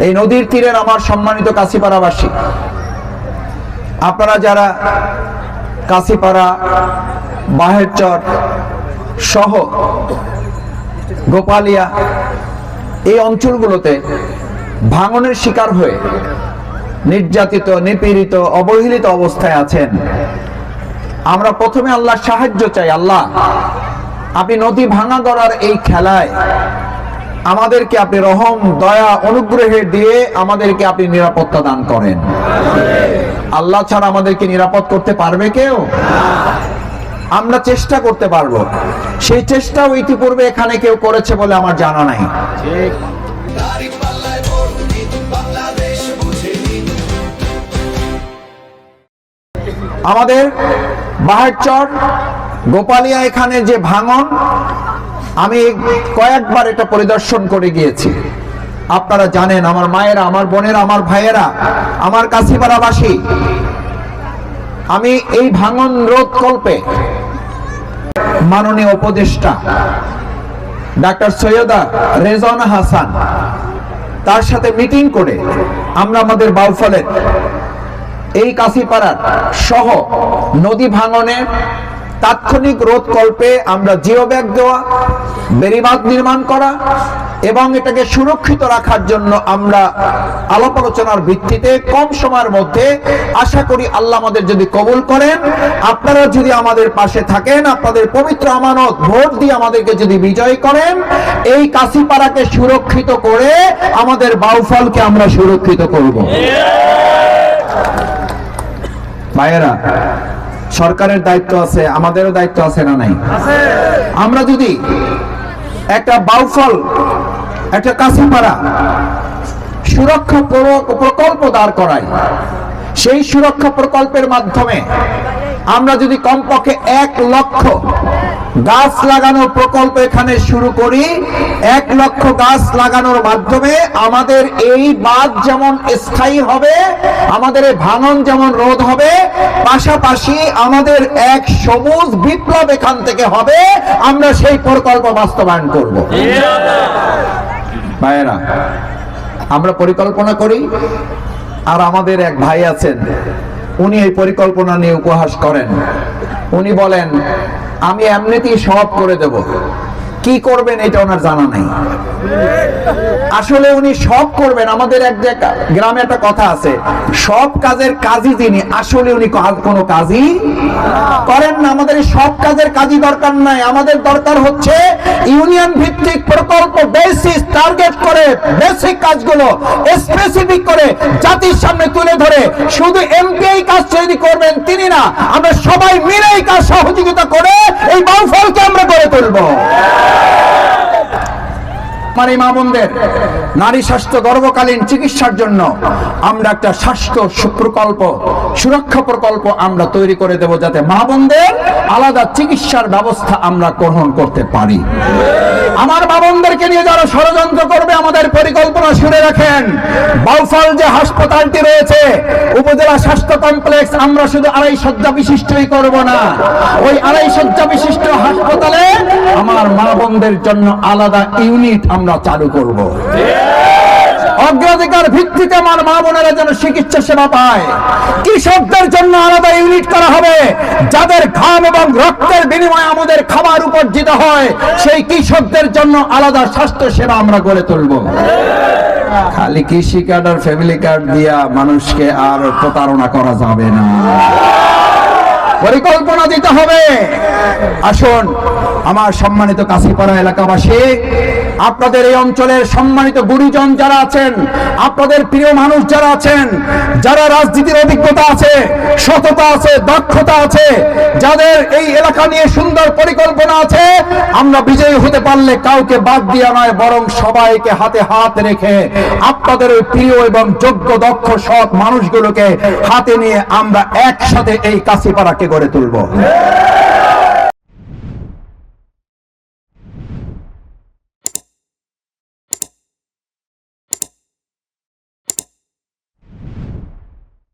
এই নদীর তীরের আমার সম্মানিত কাশিপাড়াবাসী, আপনারা যারা কাশিপাড়া, বাহেরচর সহ গোপালিয়া এই অঞ্চলগুলোতে ভাঙনের শিকার হয়ে নির্যাতিত, নিপীড়িত, অবহেলিত অবস্থায় আছেন, আমরা প্রথমে আল্লাহর সাহায্য চাই। আল্লাহ, আপনি নদী ভাঙা গড়ার এই খেলায় আমাদেরকে আপনি রহম, দয়া, অনুগ্রহে দিয়ে আমাদেরকে আপনি নিরাপত্তা দান করেন। আল্লাহ ছাড়া আমাদেরকে নিরাপদ করতে পারবে কেউ? আমরা চেষ্টা করতে পারবো, সেই চেষ্টাও ইতিপূর্বে এখানে কেউ করেছে বলে আমার জানা নাই। আমাদের বাহেরচর, গোপালিয়া এখানে যে ভাঙন, আমি কয়েকবার এটা পরিদর্শন করে গিয়েছি। আপনারা জানেন, আমার মায়েরা, আমার বোনেরা, আমার ভাইয়েরা, আমার কাশিপাড়াবাসী, আমি এই ভাঙন রোধ কল্পে মাননীয় উপদেষ্টা ডাক্তার সৈয়দা রেজওয়ানা হাসান, তার সাথে মিটিং করে আমরা আমাদের বাউফলের এই কাশিপাড়ার সহ নদী ভাঙনের তাৎক্ষণিক রোধ কল্পে আমরা জিও ব্যাগ দেওয়া, বেড়িবাঁধ নির্মাণ করা এবং এটাকে সুরক্ষিত রাখার জন্য আমরা আলাপ আলোচনার ভিত্তিতে কম সময়ের মধ্যে, আশা করি আল্লাহ আমাদের যদি কবুল করেন, আপনারা যদি আমাদের পাশে থাকেন, আপনাদের পবিত্র আমানত ভোট দিয়ে আমাদেরকে যদি বিজয় করেন, এই কাশিপাড়াকে সুরক্ষিত করে আমাদের বাউফলকে আমরা সুরক্ষিত করব। ভাইয়েরা, সরকারের দায়িত্ব আছে, আমাদেরও দায়িত্ব আছে না নাই? আমরা যদি একটা বাউফল, একটা কাশিপাড়া সুরক্ষা প্রকল্প দাঁড় করাই, সেই সুরক্ষা প্রকল্পের মাধ্যমে আমরা যদি কমপক্ষে 1 লক্ষ গাছ লাগানোর প্রকল্প এখানে শুরু করি, 1 লক্ষ গাছ লাগানোর মাধ্যমে আমাদের এই বাঁধ যেমন স্থায়ী হবে, আমাদের এই ভাঙন যেমন রোধ হবে, পাশাপাশি আমাদের এক সবুজ বিপ্লব এখান থেকে হবে। আমরা সেই প্রকল্প বাস্তবায়ন করব। ভাইয়েরা, আমরা পরিকল্পনা করি, আর আমাদের এক ভাই আছেন, উনি এই পরিকল্পনা নিয়ে উপহাস করেন। উনি বলেন, আমি এমনিতেই সব করে দেব। কি করবেন এটা ওনার জানা নাই। আসলে উনি সব করবেন। আমাদের এক গ্রামে একটা কথা আছে, সব কাজের কাজী যিনি, আসলে উনি কোনো কাজই করেন না। আমাদের এই সব কাজের কাজই দরকার নাই। আমাদের দরকার হচ্ছে ইউনিয়ন ভিত্তিক প্রকল্প, বেসিস টার্গেট করে বেসিক কাজগুলো স্পেসিফিক করে জাতির সামনে তুলে ধরে, শুধু এমপি এই কাজ তৈরি করবেন তিনি না, আমরা সবাই মিলে এই কাজ সহযোগিতা করে এই বাউফলকে আমরা গড়ে তুলব। আমার এই মা বোনদের নারী স্বাস্থ্য, গর্ভকালীন চিকিৎসার জন্য আমরা একটা স্বাস্থ্য প্রকল্প, সুরক্ষা প্রকল্প আমরা তৈরি করে দেব, যাতে মা বোনদের আলাদা চিকিৎসার ব্যবস্থা আমরা গ্রহণ করতে পারি। আমার মা বোনদেরকে নিয়ে যারা ষড়যন্ত্র করবে, আমাদের পরিকল্পনা শুনে রাখেন। বাউফল যে হাসপাতালটি রয়েছে, উপজেলা স্বাস্থ্য কমপ্লেক্স, আমরা শুধু 2.5 শয্যা বিশিষ্টই করব না, ওই 2.5 শয্যা বিশিষ্ট হাসপাতালে আমার মা বোনদের জন্য আলাদা ইউনিট আমরা চালু করব। অগ্রাধিকার ভিত্তিতে আমার মা বোনেরা যেন চিকিৎসা সেবা পায়। কৃষকদের জন্য আলাদা ইউনিট করা হবে, যাদের ঘাম এবং রক্তের বিনিময়ে আমাদের খাবার উপার্জিত হয়, সেই কৃষকদের জন্য আলাদা স্বাস্থ্য সেবা আমরা গড়ে তুলব। খালি কৃষি কার্ড আর ফ্যামিলি কার্ড দিয়া মানুষকে আর প্রতারণা করা যাবে না, পরিকল্পনা দিতে হবে। আসুন আমার সম্মানিত কাশিপাড়া এলাকাবাসী, আপনাদের এই অঞ্চলের সম্মানিত গুরুজন যারা আছেন, আপনাদের প্রিয় মানুষ যারা আছেন, যারা রাজনীতির অভিজ্ঞতা আছে, সততা আছে, দক্ষতা আছে, যাদের এই এলাকা নিয়ে সুন্দর পরিকল্পনা আছে, আমরা বিজয়ী হতে পারলে কাউকে বাদ দিয়া নয়, বরং সবাইকে হাতে হাত রেখে আপনাদের ওই প্রিয় এবং যোগ্য, দক্ষ, সৎ মানুষগুলোকে হাতে নিয়ে আমরা একসাথে এই কাশিপাড়াকে গড়ে তুলব।